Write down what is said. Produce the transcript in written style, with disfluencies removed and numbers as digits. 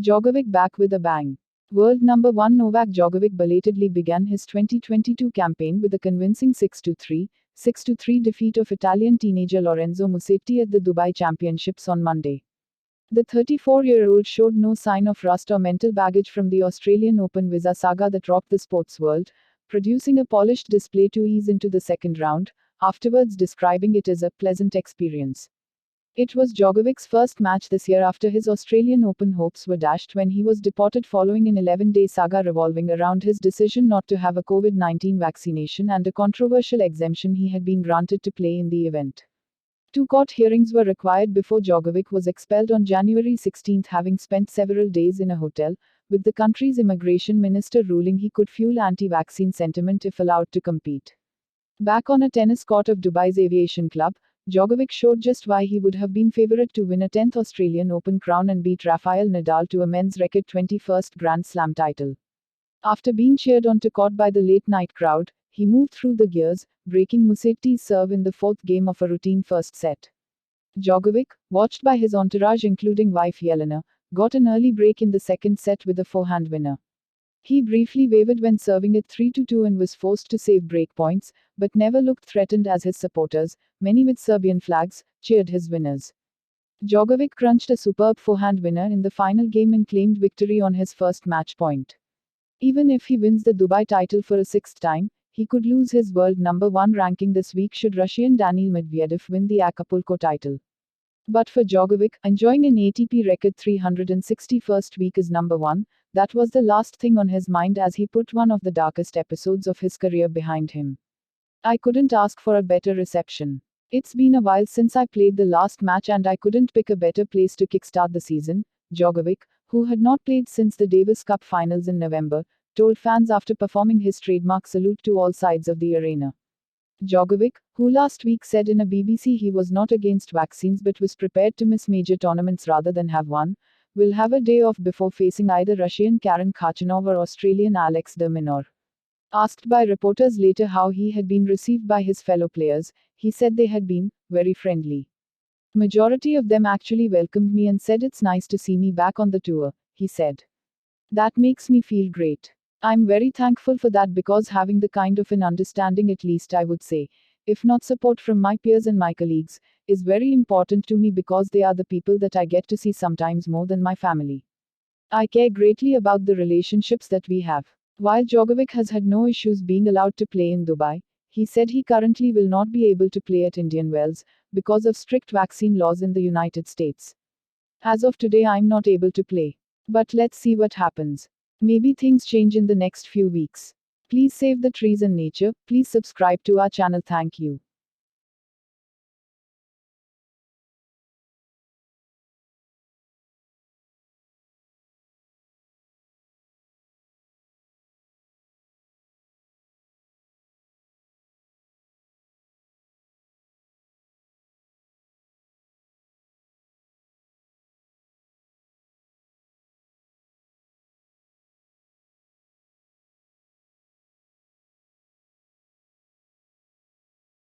Djokovic back with a bang. World number 1 Novak Djokovic belatedly began his 2022 campaign with a convincing 6-3, 6-3 defeat of Italian teenager Lorenzo Musetti at the Dubai Championships on Monday. The 34-year-old showed no sign of rust or mental baggage from the Australian Open visa saga that rocked the sports world, producing a polished display to ease into the second round, afterwards describing it as a pleasant experience. It was Djokovic's first match this year after his Australian Open hopes were dashed when he was deported following an 11-day saga revolving around his decision not to have a COVID-19 vaccination and a controversial exemption he had been granted to play in the event. 2 court hearings were required before Djokovic was expelled on January 16, having spent several days in a hotel, with the country's immigration minister ruling he could fuel anti-vaccine sentiment if allowed to compete. Back on a tennis court of Dubai's Aviation Club, Djokovic showed just why he would have been favourite to win a 10th Australian Open crown and beat Rafael Nadal to a men's record 21st Grand Slam title. After being cheered onto court by the late-night crowd, he moved through the gears, breaking Musetti's serve in the fourth game of a routine first set. Djokovic, watched by his entourage including wife Yelena, got an early break in the second set with a forehand winner. He briefly wavered when serving it 3-2 and was forced to save break points, but never looked threatened as his supporters, many with Serbian flags, cheered his winners. Djokovic crunched a superb forehand winner in the final game and claimed victory on his first match point. Even if he wins the Dubai title for a sixth time, he could lose his world number 1 ranking this week should Russian Daniil Medvedev win the Acapulco title. But for Djokovic, enjoying an ATP record 361st week as number 1, that was the last thing on his mind as he put one of the darkest episodes of his career behind him. I couldn't ask for a better reception. It's been a while since I played the last match and I couldn't pick a better place to kickstart the season, Djokovic, who had not played since the Davis Cup finals in November, told fans after performing his trademark salute to all sides of the arena. Djokovic, who last week said in a BBC he was not against vaccines but was prepared to miss major tournaments rather than have one, will have a day off before facing either Russian Karen Khachanov or Australian Alex de Minaur. Asked by reporters later how he had been received by his fellow players, he said they had been very friendly. Majority of them actually welcomed me and said it's nice to see me back on the tour, he said. That makes me feel great. I'm very thankful for that because having the kind of an understanding, at least I would say, if not support from my peers and my colleagues, is very important to me because they are the people that I get to see sometimes more than my family. I care greatly about the relationships that we have. While Djokovic has had no issues being allowed to play in Dubai, he said he currently will not be able to play at Indian Wells because of strict vaccine laws in the United States. As of today, I'm not able to play. But let's see what happens. Maybe things change in the next few weeks. Please save the trees and nature. Please subscribe to our channel. Thank you.